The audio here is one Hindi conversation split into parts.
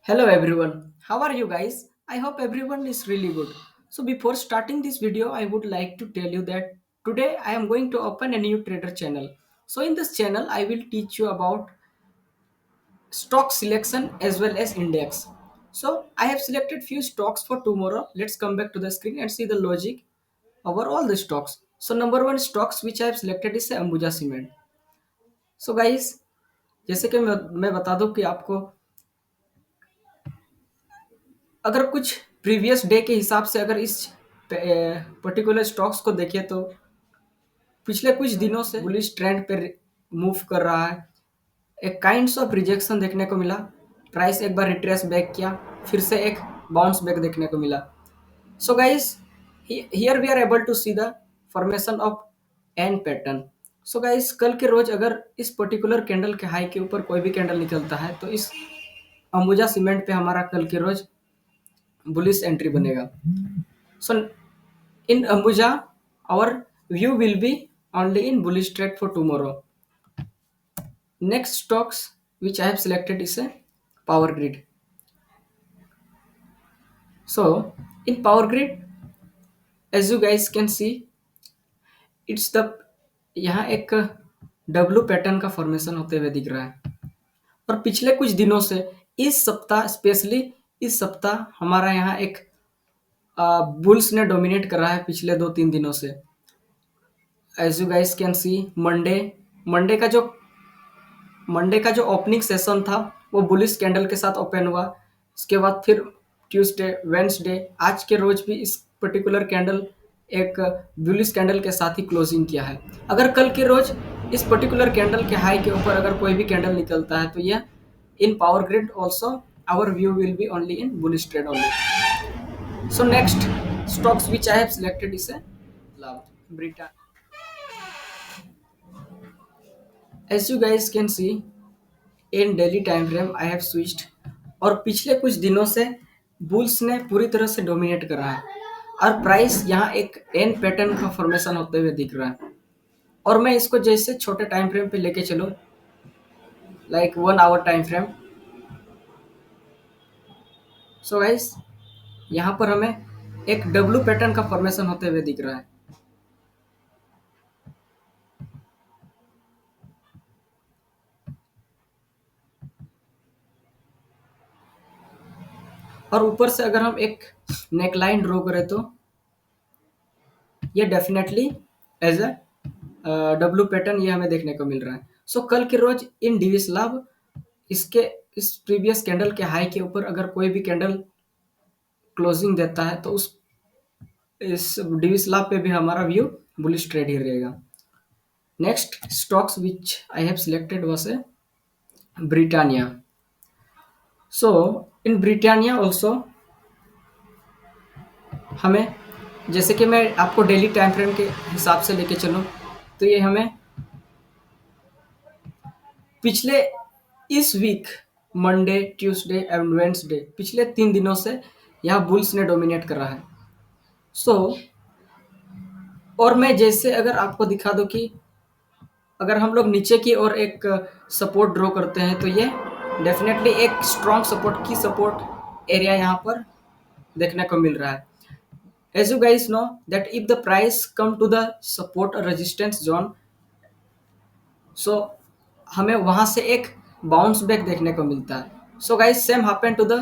Hello everyone, how are you guys? I hope everyone is really good. So, before starting this video, I would like to tell you that today I am going to open a new trader channel. So, in this channel, I will teach you about stock selection as well as index. So, I have selected few stocks for tomorrow. Let's come back to the screen and see the logic over all the stocks. So, number one stocks which I have selected is Ambuja Cement. So, guys, जैसे कि मैं बता दूं कि आपको अगर कुछ प्रीवियस डे के हिसाब से अगर इस पर्टिकुलर स्टॉक्स को देखें तो पिछले कुछ दिनों से बुलिश ट्रेंड पे मूव कर रहा है। एक काइंड्स ऑफ रिजेक्शन देखने को मिला। प्राइस एक बार रिट्रेस बैक किया, फिर से एक बाउंस बैक देखने को मिला। So guys, here we are able to see the formation of an pattern. So guys, कल के रोज अगर इस पर्टिकुलर कैंडल के हाई के ऊपर कोई भी कैंडल निकलता है तो इस अंबुजा सीमेंट पे हमारा कल के रोज बुलिश एंट्री बनेगा। सो in Ambuja, our view will be only in bullish trade for tomorrow. Next stocks which I have selected is a power grid. So in power grid, as you guys can see, it's the यहाँ एक डब्लू पैटर्न का फॉर्मेशन होते हुए दिख रहा है और पिछले कुछ दिनों से इस सप्ताह स्पेशली इस सप्ताह हमारा यहाँ एक बुल्स ने डोमिनेट कर रहा है पिछले 2-3 दिनों से। As you guys can see Monday का जो ओपनिंग सेशन था वो बुलिश कैंडल के साथ ओपन हुआ। उसके बाद फिर ट्यूसडे, वेंसडे, आज के रोज भी इस पर्टिकुलर कैंडल एक बुलिश कैंडल के साथ ही क्लोजिंग किया है। अगर कल के रोज इस पर्टिकुलर कैंडल के हाई के ऊपर अगर कोई भी कैंडल निकलता है तो यह in power grid also our view will be only in bullish trade only. So next stocks which I have selected is a Britannia. As you guys can see, in daily time frame I have switched और पिछले कुछ दिनों से बुल्स ने पूरी तरह से डोमिनेट करा है और प्राइस यहाँ एक एन पैटर्न का फॉर्मेशन होते हुए दिख रहा है। और मैं इसको जैसे छोटे टाइम फ्रेम पे लेके चलूँ, like 1 hour time frame. So guys, यहाँ पर हमें एक डब्लू पैटर्न का फॉर्मेशन होते हुए दिख रहा है और ऊपर से अगर हम एक नेकलाइन ड्रॉ करें तो ये definitely as a W pattern ये हमें देखने को मिल रहा है। सो कल के रोज इन डिविस लाभ इसके इस प्रीवियस कैंडल के हाई के ऊपर अगर कोई भी कैंडल क्लोजिंग देता है तो उस इस डिविस लाभ पे भी हमारा व्यू बुलिश ट्रेड ही रहेगा। Next stocks which I have selected was a Britannia. So in Britannia also हमें, जैसे कि मैं आपको डेली टाइम फ्रेम के हिसाब से लेके चलूँ तो ये हमें पिछले इस week Monday, Tuesday and Wednesday पिछले 3 दिनों से यहाँ बुल्स ने डोमिनेट कर रहा है। सो और मैं जैसे अगर आपको दिखा दूं कि अगर हम लोग नीचे की ओर एक सपोर्ट ड्रॉ करते हैं तो ये डेफिनेटली एक स्ट्रॉन्ग सपोर्ट की सपोर्ट एरिया यहाँ पर देखने को मिल रहा है। As you guys know that if the price come to the support resistance zone, so हमें वहां से एक बाउंस बैक देखने को मिलता है। So guys, same happen to the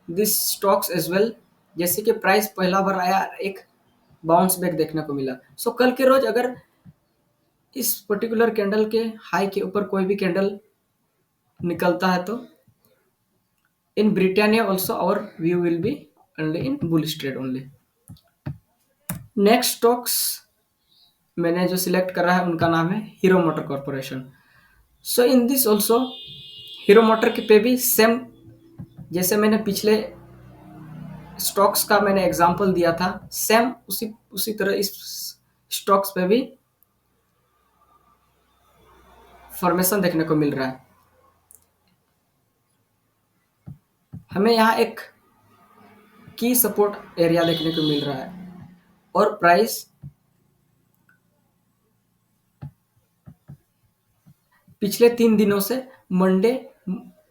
this stocks as well. जैसे कि प्राइस पहला बार आया, एक बाउंस बैक देखने को मिला। सो कल के रोज अगर इस पर्टिकुलर कैंडल के हाई के ऊपर कोई भी कैंडल निकलता है तो in Britannia also our view will be only in bullish trade only. Next stocks मैंने जो सिलेक्ट करा है उनका नाम है Hero Motor Corporation. So in this also Hero Motor के पे भी सेम, जैसे मैंने पिछले स्टॉक्स का मैंने एग्जांपल दिया था, सेम उसी उसी तरह इस स्टॉक्स पे भी फॉर्मेशन देखने को मिल रहा है। हमें यहाँ एक की सपोर्ट एरिया देखने को मिल रहा है और प्राइस पिछले 3 दिनों से मंडे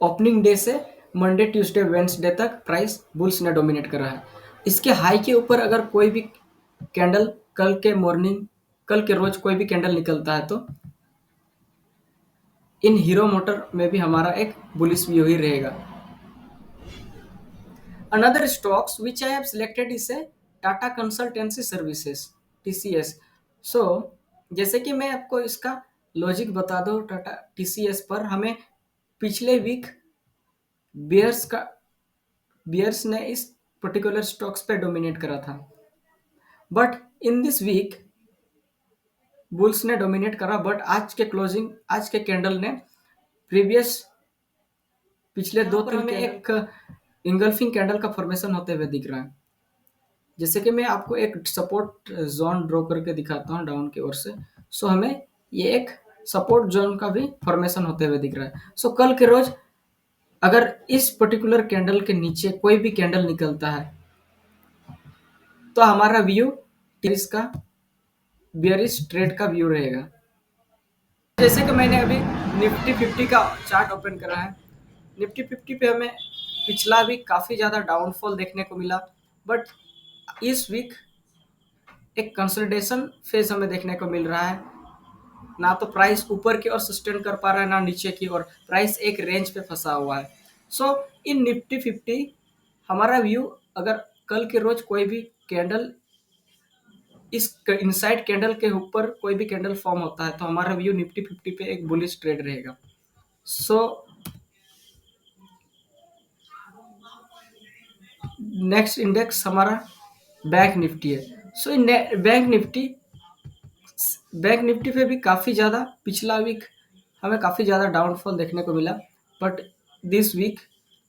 ओपनिंग डे से मंडे ट्यूसडे वेंसडे तक प्राइस बुल्स ने डोमिनेट करा है। इसके हाई के ऊपर अगर कोई भी कैंडल कल के रोज कोई भी कैंडल निकलता है तो इन हीरो मोटर में भी हमारा एक बुलिश व्यू ही रहेगा। Another stocks which I have selected is a Tata Consultancy Services TCS. So जैसे कि मैं आपको इसका लॉजिक बता दूं, टाटा टीसीएस पर हमें पिछले वीक बियर्स ने इस पर्टिकुलर स्टॉक्स पे डोमिनेट करा था, but in this week bulls ने डोमिनेट करा। बट आज के कैंडल ने प्रीवियस पिछले दो तीन में एक इंगल्फिंग कैंडल का फॉर्मेशन होते हुए दिख रहा है। जैसे कि मैं आपको एक सपोर्ट जोन ड्रॉ करके दिखाता हूँ डाउन की ओर से। सो हमें ये एक सपोर्ट जोन का भी फॉर्मेशन होते हुए दिख रहा है। सो कल के रोज अगर इस पर्टिकुलर कैंडल के नीचे कोई भी कैंडल निकलता है तो हमारा व्यू इसका बियरिश ट्रेड का व्यू रहेगा। जैसे कि मैंने अभी निफ्टी 50 का चार्ट ओपन करा है, निफ्टी 50 पे हमें पिछला वीक काफ़ी ज़्यादा डाउनफॉल देखने को मिला, बट इस वीक एक कंसोलिडेशन फेज हमें देखने को मिल रहा है। ना तो प्राइस ऊपर की ओर सस्टेन कर पा रहा है, ना नीचे की ओर। प्राइस एक रेंज पे फंसा हुआ है। सो इन निफ्टी 50 हमारा व्यू, अगर कल के रोज कोई भी कैंडल इस इनसाइड कैंडल के ऊपर कोई भी कैंडल फॉर्म होता है तो हमारा व्यू निफ्टी 50 पे एक बुलिश ट्रेड रहेगा। सो नेक्स्ट इंडेक्स हमारा बैंक निफ्टी है। सो इन बैंक निफ्टी पे भी काफ़ी ज़्यादा पिछला वीक हमें काफ़ी ज़्यादा डाउनफॉल देखने को मिला, बट दिस वीक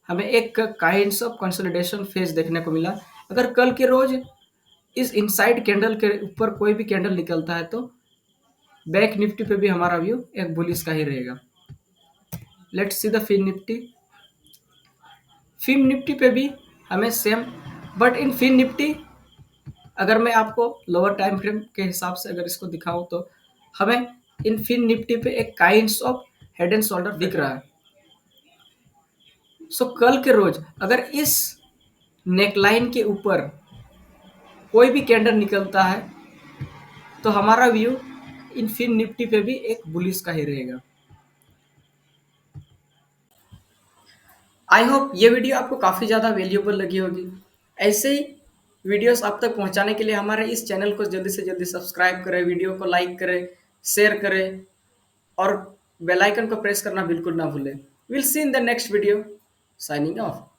हमें एक काइंड्स ऑफ कंसोलिडेशन फेज देखने को मिला। अगर कल के रोज इस इनसाइड कैंडल के ऊपर कोई भी कैंडल निकलता है तो बैंक निफ्टी पे भी हमारा व्यू एक बुलिश का ही रहेगा। Let's see the Fin Nifty पे भी हमें same, but in Fin Nifty अगर मैं आपको लोअर टाइम फ्रेम के हिसाब से अगर इसको दिखाऊं तो हमें इन फिन निफ्टी पे एक kinds of head and shoulder दिख रहा है। सो कल के रोज अगर इस नेकलाइन के ऊपर कोई भी कैंडल निकलता है तो हमारा व्यू इन फिन निफ्टी पे भी एक बुलिश का ही रहेगा। आई होप ये वीडियो आपको काफ़ी ज़्यादा वैल्यूएबल लगी होगी। ऐसे ही वीडियोस आप तक पहुंचाने के लिए हमारे इस चैनल को जल्दी से जल्दी सब्सक्राइब करें, वीडियो को लाइक करें, शेयर करें और बेल आइकन को प्रेस करना बिल्कुल ना भूलें। Will see in the next video. Signing off.